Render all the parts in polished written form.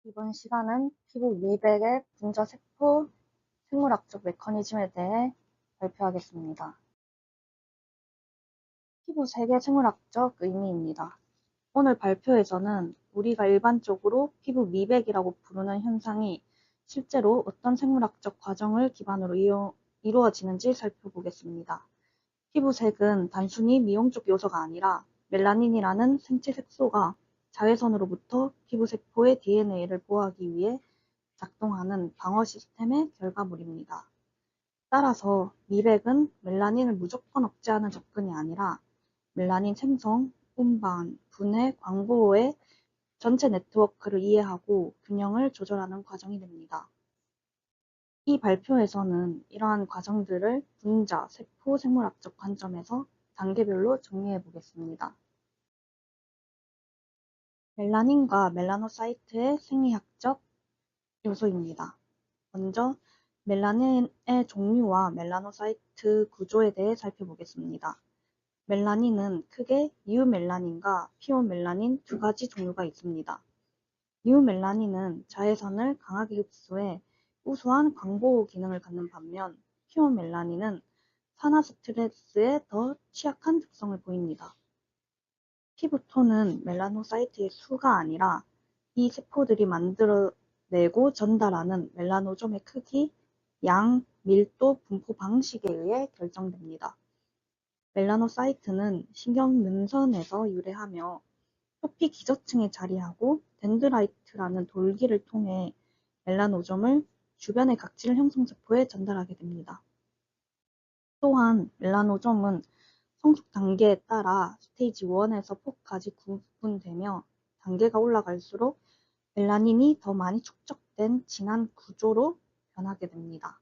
이번 시간은 피부 미백의 분자 세포 생물학적 메커니즘에 대해 발표하겠습니다. 피부 세계 생물학적 의미입니다. 오늘 발표에서는 우리가 일반적으로 피부 미백이라고 부르는 현상이 실제로 어떤 생물학적 과정을 기반으로 이루어지는지 살펴보겠습니다. 피부색은 단순히 미용적 요소가 아니라 멜라닌이라는 생체 색소가 자외선으로부터 피부세포의 DNA를 보호하기 위해 작동하는 방어 시스템의 결과물입니다. 따라서 미백은 멜라닌을 무조건 억제하는 접근이 아니라 멜라닌 생성, 운반, 분해, 광보호의 전체 네트워크를 이해하고 균형을 조절하는 과정이 됩니다. 이 발표에서는 이러한 과정들을 분자, 세포 생물학적 관점에서 단계별로 정리해 보겠습니다. 멜라닌과 멜라노사이트의 생리학적 요소입니다. 먼저 멜라닌의 종류와 멜라노사이트 구조에 대해 살펴보겠습니다. 멜라닌은 크게 유멜라닌과 피오멜라닌 두 가지 종류가 있습니다. 유멜라닌은 자외선을 강하게 흡수해 우수한 광보호 기능을 갖는 반면 피오멜라닌은 산화 스트레스에 더 취약한 특성을 보입니다. 피부톤은 멜라노사이트의 수가 아니라 이 세포들이 만들어내고 전달하는 멜라노좀의 크기, 양, 밀도, 분포 방식에 의해 결정됩니다. 멜라노사이트는 신경 능선에서 유래하며 표피 기저층에 자리하고 덴드라이트라는 돌기를 통해 멜라노좀을 주변의 각질 형성세포에 전달하게 됩니다. 또한 멜라노좀은 성숙 단계에 따라 스테이지 1에서 4까지 구분되며 단계가 올라갈수록 멜라닌이 더 많이 축적된 진한 구조로 변하게 됩니다.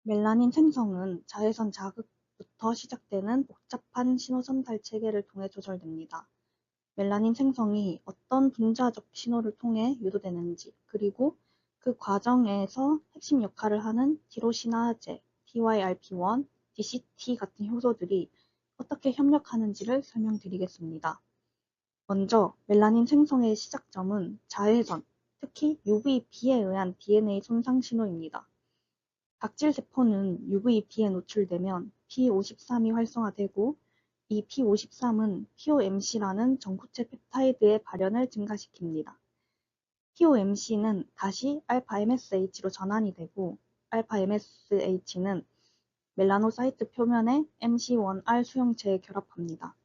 멜라닌 생성은 자외선 자극부터 시작되는 복잡한 신호전달 체계를 통해 조절됩니다. 멜라닌 생성이 어떤 분자적 신호를 통해 유도되는지, 그리고 그 과정에서 핵심 역할을 하는 티로시나제, TYRP1, DCT 같은 효소들이 어떻게 협력하는지를 설명드리겠습니다. 먼저 멜라닌 생성의 시작점은 자외선, 특히 UVB에 의한 DNA 손상 신호입니다. 각질세포는 UVB에 노출되면 P53이 활성화되고 이 P53은 POMC라는 전구체 펩타이드의 발현을 증가시킵니다. POMC는 다시 알파-MSH로 전환이 되고 알파-MSH는 멜라노사이트 표면의 MC1R 수용체에 결합합니다.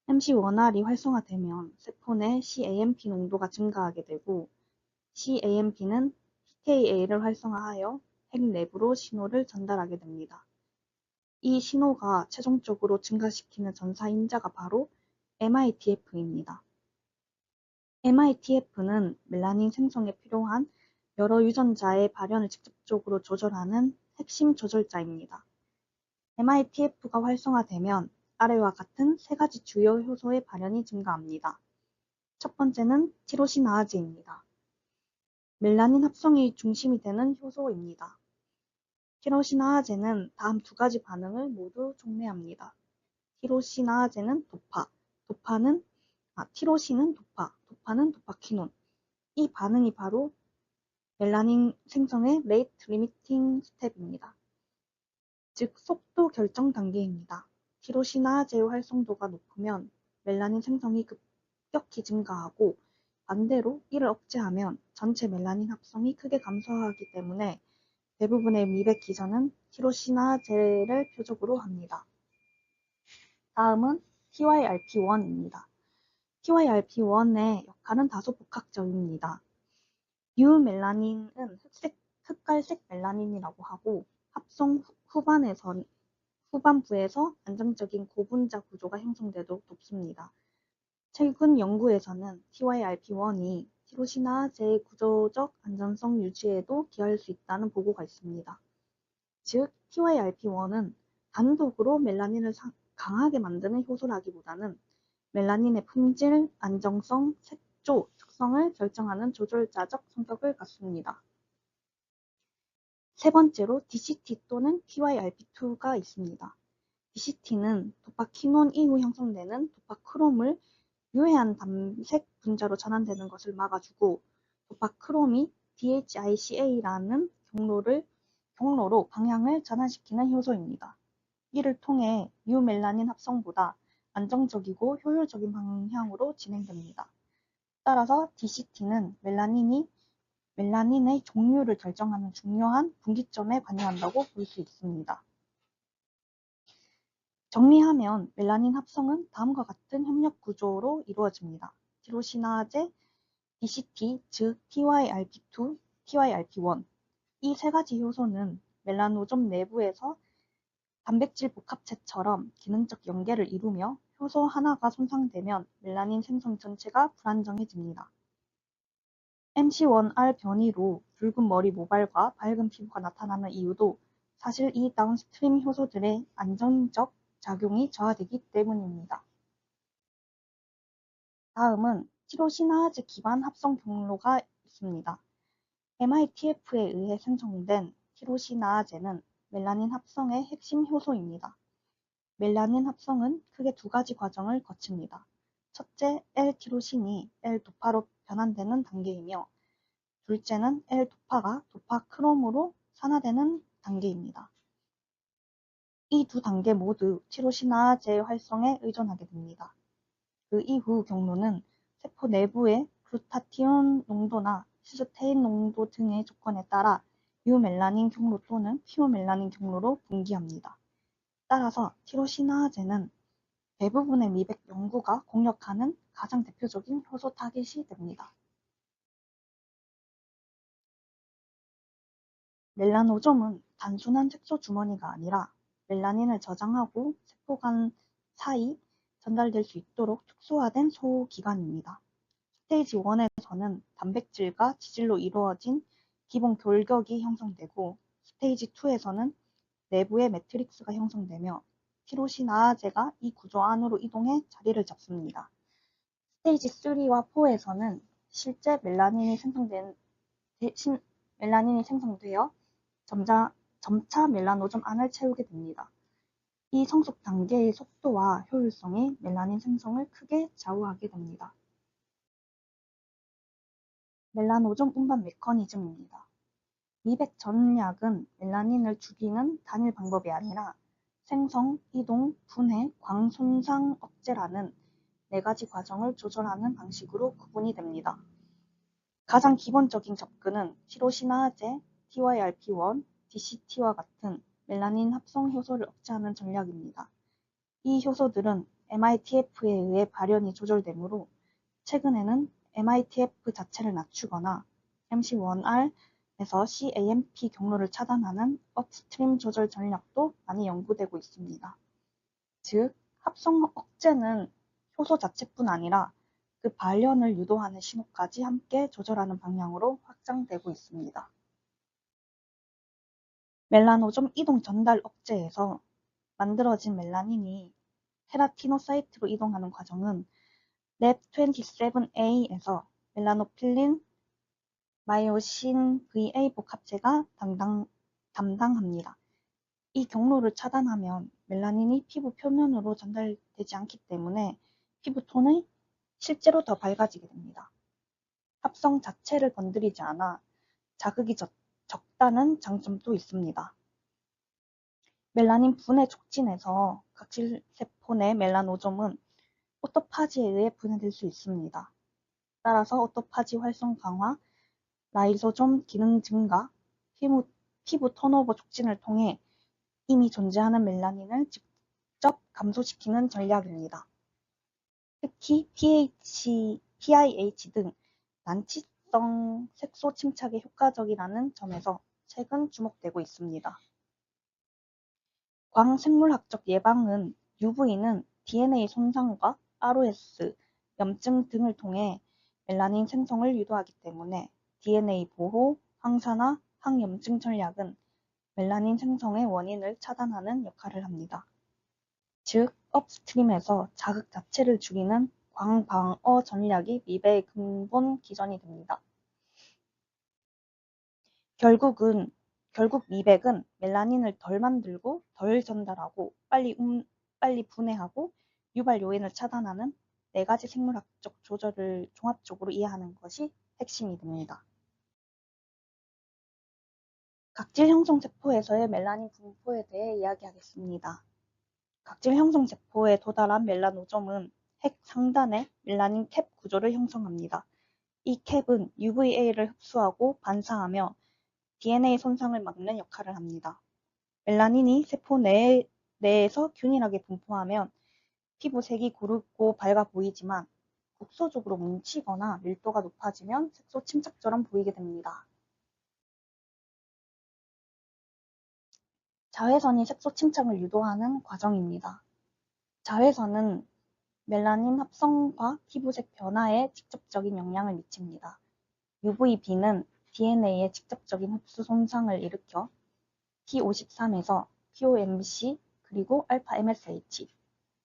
MC1R이 활성화되면 세포 내 cAMP 농도가 증가하게 되고 cAMP는 pKa를 활성화하여 핵 내부로 신호를 전달하게 됩니다. 이 신호가 최종적으로 증가시키는 전사인자가 바로 MITF입니다. MITF는 멜라닌 생성에 필요한 여러 유전자의 발현을 직접적으로 조절하는 핵심 조절자입니다. MITF가 활성화되면 아래와 같은 세 가지 주요 효소의 발현이 증가합니다. 첫 번째는 티로시나아제입니다. 멜라닌 합성이 중심이 되는 효소입니다. 티로시나아제는 다음 두 가지 반응을 모두 촉매합니다. 티로시나아제는 티로신은 도파는 도파키논. 이 반응이 바로 멜라닌 생성의 레이트 리미팅 스텝입니다. 즉 속도 결정 단계입니다. 티로시나아제의 활성도가 높으면 멜라닌 생성이 급격히 증가하고 반대로 이를 억제하면 전체 멜라닌 합성이 크게 감소하기 때문에 대부분의 미백 기전은 티로시나아제를 표적으로 합니다. 다음은 TYRP1입니다. TYRP1의 역할은 다소 복합적입니다. 유멜라닌은 흑갈색 멜라닌이라고 하고 합성 후반부에서 안정적인 고분자 구조가 형성되도록 돕습니다. 최근 연구에서는 TYRP1이 티로시나아제의 구조적 안전성 유지에도 기여할 수 있다는 보고가 있습니다. 즉, TYRP1은 단독으로 멜라닌을 강하게 만드는 효소라기보다는 멜라닌의 품질, 안정성, 색조, 특성을 결정하는 조절자적 성격을 갖습니다. 세 번째로 DCT 또는 TYRP2가 있습니다. DCT는 도파키논 이후 형성되는 도파크롬을 유해한 담색 분자로 전환되는 것을 막아주고 도파크롬이 DHICA라는 경로로 방향을 전환시키는 효소입니다. 이를 통해 유멜라닌 합성보다 안정적이고 효율적인 방향으로 진행됩니다. 따라서 DCT는 멜라닌의 종류를 결정하는 중요한 분기점에 관여한다고 볼 수 있습니다. 정리하면 멜라닌 합성은 다음과 같은 협력 구조로 이루어집니다. 티로시나제, DCT, 즉 TYRP2, TYRP1. 이 세 가지 효소는 멜라노좀 내부에서 단백질 복합체처럼 기능적 연계를 이루며 효소 하나가 손상되면 멜라닌 생성 전체가 불안정해집니다. MC1R 변이로 붉은 머리 모발과 밝은 피부가 나타나는 이유도 사실 이 다운스트림 효소들의 안정적 작용이 저하되기 때문입니다. 다음은 티로시나아제 기반 합성 경로가 있습니다. MITF에 의해 생성된 티로시나아제는 멜라닌 합성의 핵심 효소입니다. 멜라닌 합성은 크게 두 가지 과정을 거칩니다. 첫째, L-티로신이 L-도파로 변환되는 단계이며 둘째는 L-도파가 도파크롬으로 산화되는 단계입니다. 이 두 단계 모두 티로시나아제 활성에 의존하게 됩니다. 그 이후 경로는 세포 내부의 글루타티온 농도나 시스테인 농도 등의 조건에 따라 유멜라닌 경로 또는 피오멜라닌 경로로 분기합니다. 따라서 티로시나아제는 대부분의 미백 연구가 공략하는 가장 대표적인 효소 타깃이 됩니다. 멜라노점은 단순한 색소 주머니가 아니라 멜라닌을 저장하고 세포 간 사이 전달될 수 있도록 특수화된 소기관입니다. 스테이지 1에서는 단백질과 지질로 이루어진 기본 골격이 형성되고 스테이지 2에서는 내부의 매트릭스가 형성되며 티로시나아제가 이 구조 안으로 이동해 자리를 잡습니다. 스테이지 3와 4에서는 실제 멜라닌이 생성되어 점차 멜라노점 안을 채우게 됩니다. 이 성숙 단계의 속도와 효율성이 멜라닌 생성을 크게 좌우하게 됩니다. 멜라노점 운반 메커니즘입니다. 미백 전약은 멜라닌을 죽이는 단일 방법이 아니라 생성, 이동, 분해, 광손상 억제라는 네 가지 과정을 조절하는 방식으로 구분이 됩니다. 가장 기본적인 접근은 티로시나아제, TYRP1, DCT와 같은 멜라닌 합성 효소를 억제하는 전략입니다. 이 효소들은 MITF에 의해 발현이 조절되므로 최근에는 MITF 자체를 낮추거나 MC1R에서 CAMP 경로를 차단하는 업스트림 조절 전략도 많이 연구되고 있습니다. 즉, 합성 억제는 효소 자체뿐 아니라 그 발현을 유도하는 신호까지 함께 조절하는 방향으로 확장되고 있습니다. 멜라노점 이동 전달 억제에서 만들어진 멜라닌이 케라티노사이트로 이동하는 과정은 랩27A에서 멜라노필린 마이오신 VA 복합체가 담당합니다. 이 경로를 차단하면 멜라닌이 피부 표면으로 전달되지 않기 때문에 피부톤이 실제로 더 밝아지게 됩니다. 합성 자체를 건드리지 않아 자극이 적다는 장점도 있습니다. 멜라닌 분해 촉진에서 각질세포 내 멜라노점은 오토파지에 의해 분해될 수 있습니다. 따라서 오토파지 활성 강화, 라이소좀 기능 증가, 피부 턴오버 촉진을 통해 이미 존재하는 멜라닌을 직접 감소시키는 전략입니다. 특히 PIH 등 난치성 색소 침착에 효과적이라는 점에서 최근 주목되고 있습니다. 광생물학적 예방은 UV는 DNA 손상과 ROS, 염증 등을 통해 멜라닌 생성을 유도하기 때문에 DNA 보호, 항산화, 항염증 전략은 멜라닌 생성의 원인을 차단하는 역할을 합니다. 즉, 업스트림에서 자극 자체를 죽이는 광방어 전략이 미배의 근본 기전이 됩니다. 결국 미백은 멜라닌을 덜 만들고 덜 전달하고 빨리 분해하고 유발 요인을 차단하는 네 가지 생물학적 조절을 종합적으로 이해하는 것이 핵심이 됩니다. 각질 형성 세포에서의 멜라닌 분포에 대해 이야기하겠습니다. 각질 형성 세포에 도달한 멜라노점은 핵 상단에 멜라닌 캡 구조를 형성합니다. 이 캡은 UVA를 흡수하고 반사하며 DNA 손상을 막는 역할을 합니다. 멜라닌이 세포 내에서 균일하게 분포하면 피부색이 고르고 밝아 보이지만 국소적으로 뭉치거나 밀도가 높아지면 색소 침착처럼 보이게 됩니다. 자외선이 색소 침착을 유도하는 과정입니다. 자외선은 멜라닌 합성과 피부색 변화에 직접적인 영향을 미칩니다. UVB는 DNA의 직접적인 흡수 손상을 일으켜 P53에서 POMC 그리고 알파 MSH,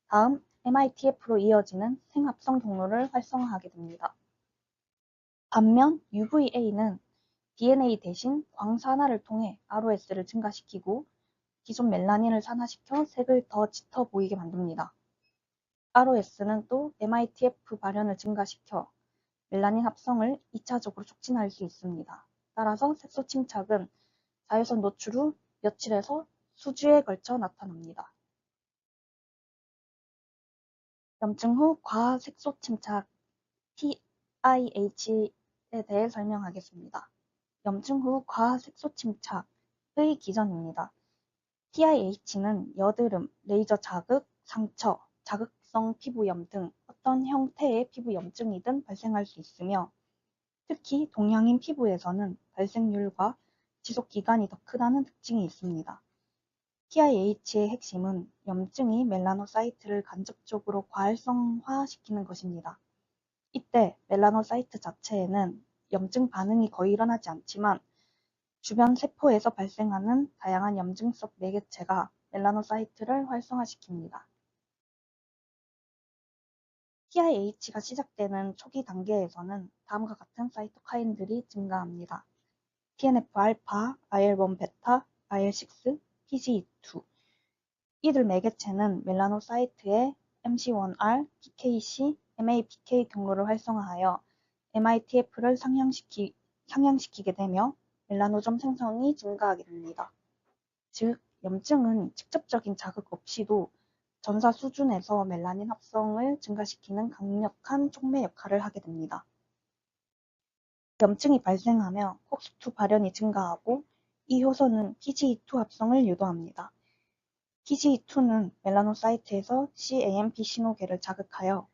다음 MITF로 이어지는 생합성 경로를 활성화하게 됩니다. 반면 UVA는 DNA 대신 광산화를 통해 ROS를 증가시키고 기존 멜라닌을 산화시켜 색을 더 짙어 보이게 만듭니다. ROS는 또 MITF 발현을 증가시켜 멜라닌 합성을 2차적으로 촉진할 수 있습니다. 따라서 색소 침착은 자외선 노출 후 며칠에서 수주에 걸쳐 나타납니다. 염증 후 과하 색소 침착 TIH에 대해 설명하겠습니다. 염증 후 과하 색소 침착의 기전입니다. TIH는 여드름, 레이저 자극, 상처, 자극성 피부염 등 어떤 형태의 피부염증이든 발생할 수 있으며 특히 동양인 피부에서는 발생률과 지속기간이 더 크다는 특징이 있습니다. TIH의 핵심은 염증이 멜라노사이트를 간접적으로 과활성화시키는 것입니다. 이때 멜라노사이트 자체에는 염증 반응이 거의 일어나지 않지만 주변 세포에서 발생하는 다양한 염증성 매개체가 멜라노사이트를 활성화시킵니다. TIH가 시작되는 초기 단계에서는 다음과 같은 사이토카인들이 증가합니다. TNF-알파, IL-1 베타, IL-6, PGE2. 이들 매개체는 멜라노사이트의 MC1R, PKC, MAPK 경로를 활성화하여 MITF를 상향시키게 되며 멜라노점 생성이 증가하게 됩니다. 즉, 염증은 직접적인 자극 없이도 전사 수준에서 멜라닌 합성을 증가시키는 강력한 촉매 역할을 하게 됩니다. 염증이 발생하며 콕스2 발현이 증가하고 이 효소는 PGE2 합성을 유도합니다. PGE2는 멜라노사이트에서 CAMP 신호계를 자극하여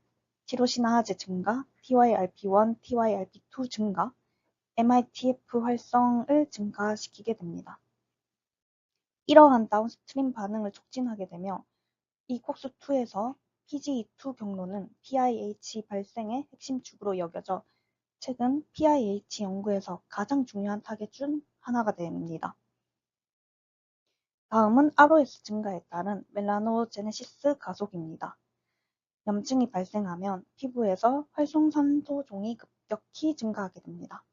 티로시나아제 증가, TYRP1, TYRP2 증가, MITF 활성을 증가시키게 됩니다. 이러한 다운스트림 반응을 촉진하게 되며 이 콕스2에서 PGE2 경로는 PIH 발생의 핵심 축으로 여겨져 최근 PIH 연구에서 가장 중요한 타겟 중 하나가 됩니다. 다음은 ROS 증가에 따른 멜라노제네시스 가속입니다. 염증이 발생하면 피부에서 활성산소종이 급격히 증가하게 됩니다.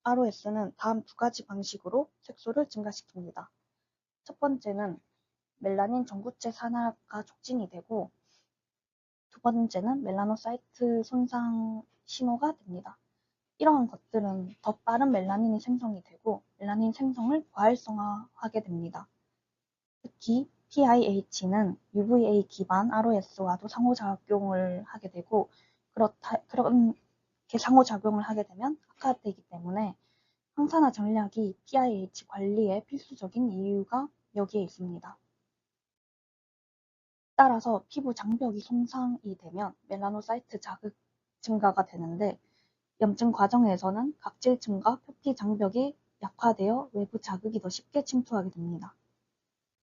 ROS는 다음 두 가지 방식으로 색소를 증가시킵니다. 첫 번째는 멜라닌 전구체 산화가 촉진이 되고 두 번째는 멜라노사이트 손상 신호가 됩니다. 이러한 것들은 더 빠른 멜라닌이 생성이 되고 멜라닌 생성을 과활성화하게 됩니다. 특히 PIH는 UVA 기반 ROS와도 상호작용을 하게 되고 그렇게 상호작용을 하게 되면 악화되기 때문에 항산화 전략이 PIH 관리에 필수적인 이유가 여기에 있습니다. 따라서 피부 장벽이 손상이 되면 멜라노사이트 자극 증가가 되는데 염증 과정에서는 각질층과 표피 장벽이 약화되어 외부 자극이 더 쉽게 침투하게 됩니다.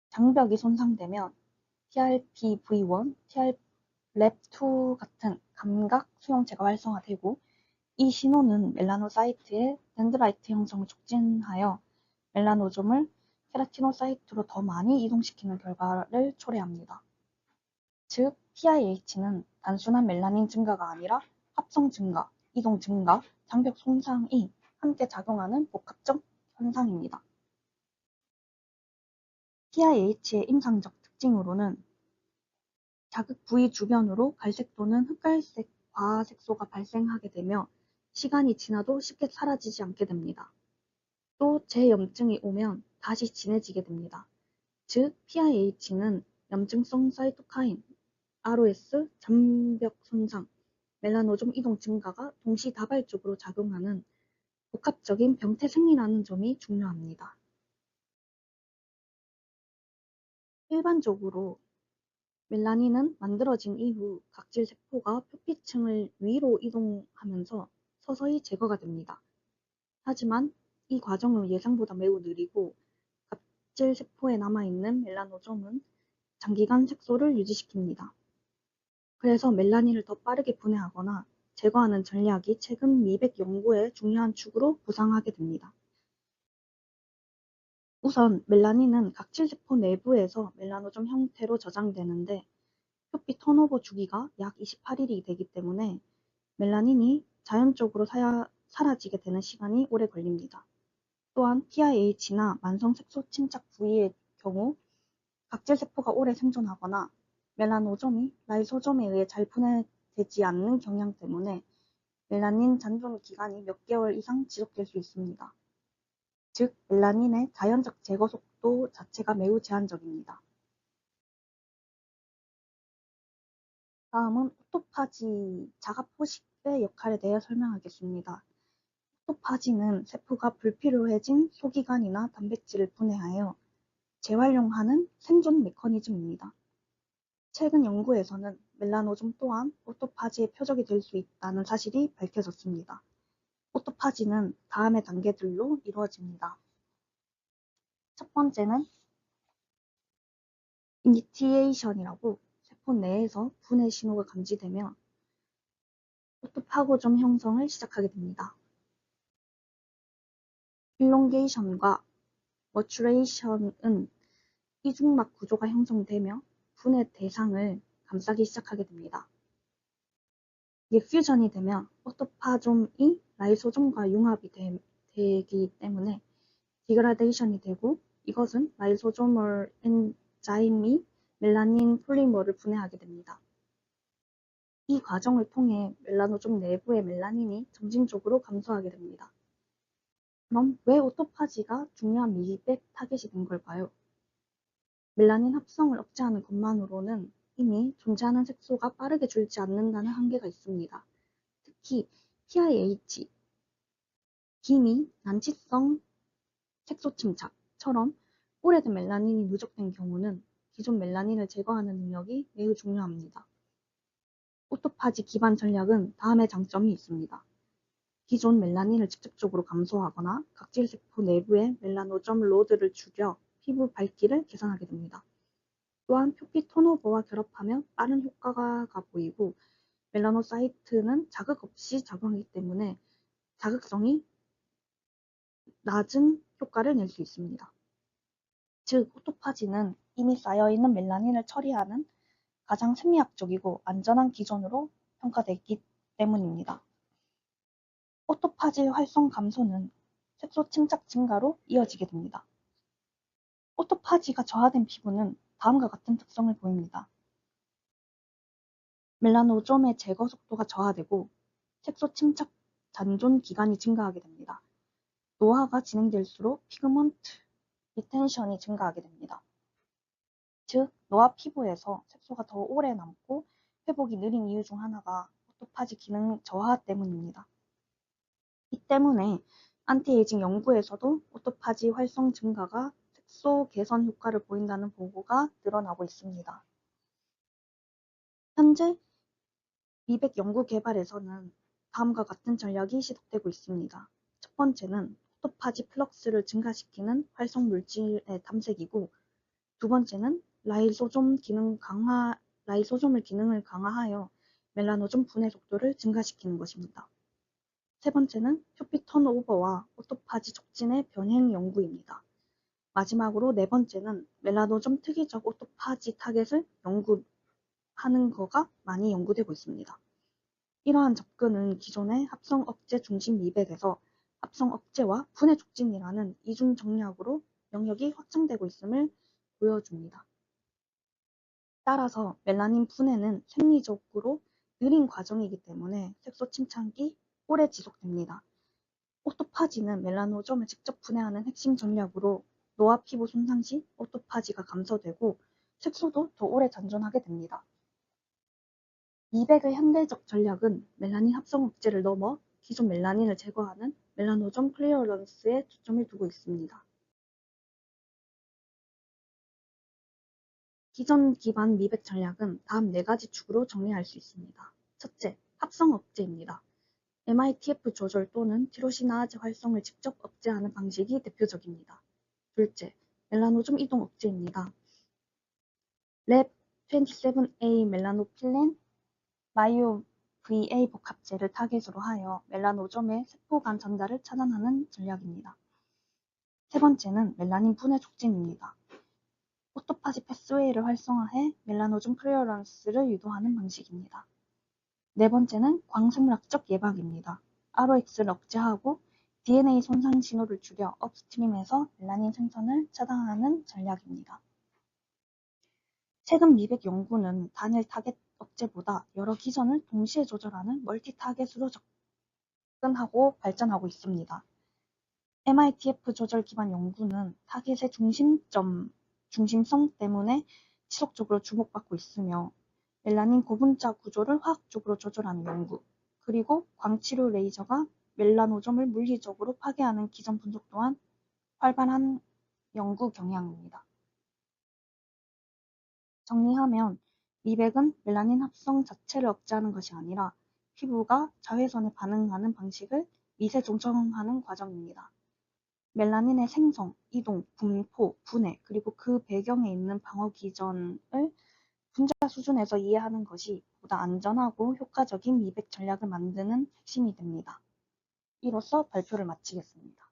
장벽이 손상되면 TRPV1, TRLAP2 같은 감각 수용체가 활성화되고 이 신호는 멜라노사이트의 덴드라이트 형성을 촉진하여 멜라노좀을 케라티노사이트로 더 많이 이동시키는 결과를 초래합니다. 즉, PIH는 단순한 멜라닌 증가가 아니라 합성 증가, 이동 증가, 장벽 손상이 함께 작용하는 복합적 현상입니다. PIH의 임상적 특징으로는 자극 부위 주변으로 갈색 또는 흑갈색 과색소가 발생하게 되며 시간이 지나도 쉽게 사라지지 않게 됩니다. 또 재염증이 오면 다시 진해지게 됩니다. 즉, PIH는 염증성 사이토카인, ROS, 잠벽 손상, 멜라노좀 이동 증가가 동시다발적으로 작용하는 복합적인 병태 생리라는 점이 중요합니다. 일반적으로 멜라닌은 만들어진 이후 각질 세포가 표피층을 위로 이동하면서 서서히 제거가 됩니다. 하지만 이 과정은 예상보다 매우 느리고 각질 세포에 남아있는 멜라노점은 장기간 색소를 유지시킵니다. 그래서 멜라닌을 더 빠르게 분해하거나 제거하는 전략이 최근 미백 연구의 중요한 축으로 부상하게 됩니다. 우선 멜라닌은 각질세포 내부에서 멜라노점 형태로 저장되는데 표피 턴오버 주기가 약 28일이 되기 때문에 멜라닌이 자연적으로 사라지게 되는 시간이 오래 걸립니다. 또한 PIH나 만성 색소 침착 부위의 경우 각질세포가 오래 생존하거나 멜라노점이 라이소점에 의해 잘 분해되지 않는 경향 때문에 멜라닌 잔존 기간이 몇 개월 이상 지속될 수 있습니다. 즉, 멜라닌의 자연적 제거 속도 자체가 매우 제한적입니다. 다음은 오토파지 자가포식의 역할에 대해 설명하겠습니다. 오토파지는 세포가 불필요해진 소기관이나 단백질을 분해하여 재활용하는 생존 메커니즘입니다. 최근 연구에서는 멜라노즘 또한 오토파지의 표적이 될 수 있다는 사실이 밝혀졌습니다. 오토파지는 다음의 단계들로 이루어집니다. 첫 번째는 이니티에이션이라고 세포 내에서 분해 신호가 감지되며 오토파고점 형성을 시작하게 됩니다. 일롱게이션과 머추레이션은 이중막 구조가 형성되며 분해 대상을 감싸기 시작하게 됩니다. 디퓨전이 되면 오토파좀이 라이소좀과 융합이 되기 때문에 디그라데이션이 되고 이것은 라이소조멀 엔자임이 멜라닌 폴리머를 분해하게 됩니다. 이 과정을 통해 멜라노좀 내부의 멜라닌이 점진적으로 감소하게 됩니다. 그럼 왜 오토파지가 중요한 미백 타겟이 된 걸까요? 멜라닌 합성을 억제하는 것만으로는 이미 존재하는 색소가 빠르게 줄지 않는다는 한계가 있습니다. 특히 PIH, 기미, 난치성 색소 침착처럼 오래된 멜라닌이 누적된 경우는 기존 멜라닌을 제거하는 능력이 매우 중요합니다. 오토파지 기반 전략은 다음의 장점이 있습니다. 기존 멜라닌을 직접적으로 감소하거나 각질세포 내부의 멜라노점 로드를 줄여 피부 밝기를 개선하게 됩니다. 또한 표피 턴오버와 결합하면 빠른 효과가 보이고 멜라노사이트는 자극 없이 작용하기 때문에 자극성이 낮은 효과를 낼 수 있습니다. 즉, 오토파지는 이미 쌓여있는 멜라닌을 처리하는 가장 생리학적이고 안전한 기전으로 평가되기 때문입니다. 오토파지 활성 감소는 색소 침착 증가로 이어지게 됩니다. 오토파지가 저하된 피부는 다음과 같은 특성을 보입니다. 멜라노점의 제거 속도가 저하되고 색소 침착 잔존 기간이 증가하게 됩니다. 노화가 진행될수록 피그먼트 리텐션이 증가하게 됩니다. 즉, 노화 피부에서 색소가 더 오래 남고 회복이 느린 이유 중 하나가 오토파지 기능 저하 때문입니다. 이 때문에 안티에이징 연구에서도 오토파지 활성 증가가 색소 개선 효과를 보인다는 보고가 늘어나고 있습니다. 현재 미백 연구 개발에서는 다음과 같은 전략이 시도되고 있습니다. 첫 번째는 오토파지 플럭스를 증가시키는 활성 물질의 탐색이고, 두 번째는 라이소좀을 기능을 강화하여 멜라노좀 분해 속도를 증가시키는 것입니다. 세 번째는 표피 턴오버와 오토파지 촉진의 병행 연구입니다. 마지막으로 네 번째는 멜라노좀 특이적 오토파지 타겟을 연구하는 거가 많이 연구되고 있습니다. 이러한 접근은 기존의 합성 억제 중심 미백에서 합성 억제와 분해 촉진이라는 이중 전략으로 영역이 확장되고 있음을 보여줍니다. 따라서 멜라닌 분해는 생리적으로 느린 과정이기 때문에 색소 침착이 오래 지속됩니다. 오토파지는 멜라노점을 직접 분해하는 핵심 전략으로 노화 피부 손상 시 오토파지가 감소되고 색소도 더 오래 잔존하게 됩니다. 미백의 현대적 전략은 멜라닌 합성 억제를 넘어 기존 멜라닌을 제거하는 멜라노점 클리어런스에 초점을 두고 있습니다. 기존 기반 미백 전략은 다음 4가지 축으로 정리할 수 있습니다. 첫째, 합성 억제입니다. MITF 조절 또는 티로시나아제 활성을 직접 억제하는 방식이 대표적입니다. 둘째, 멜라노점 이동 억제입니다. 랩 27A 멜라노필렌 마이오 VA 복합제를 타겟으로 하여 멜라노점의 세포간 전달을 차단하는 전략입니다. 세 번째는 멜라닌 분해 촉진입니다. 오토파지 패스웨이를 활성화해 멜라노점 클리어런스를 유도하는 방식입니다. 네 번째는 광생물학적 예방입니다. ROX를 억제하고 DNA 손상 신호를 줄여 업스트림에서 멜라닌 생성을 차단하는 전략입니다. 최근 미백 연구는 단일 타겟 억제보다 여러 기전을 동시에 조절하는 멀티 타겟으로 접근하고 발전하고 있습니다. MITF 조절 기반 연구는 타겟의 중심성 때문에 지속적으로 주목받고 있으며 멜라닌 고분자 구조를 화학적으로 조절하는 연구, 그리고 광치료 레이저가 멜라노점을 물리적으로 파괴하는 기전 분석 또한 활발한 연구 경향입니다. 정리하면 미백은 멜라닌 합성 자체를 억제하는 것이 아니라 피부가 자외선에 반응하는 방식을 미세 조정하는 과정입니다. 멜라닌의 생성, 이동, 분포, 분해, 그리고 그 배경에 있는 방어 기전을 분자 수준에서 이해하는 것이 보다 안전하고 효과적인 미백 전략을 만드는 핵심이 됩니다. 이로써 발표를 마치겠습니다.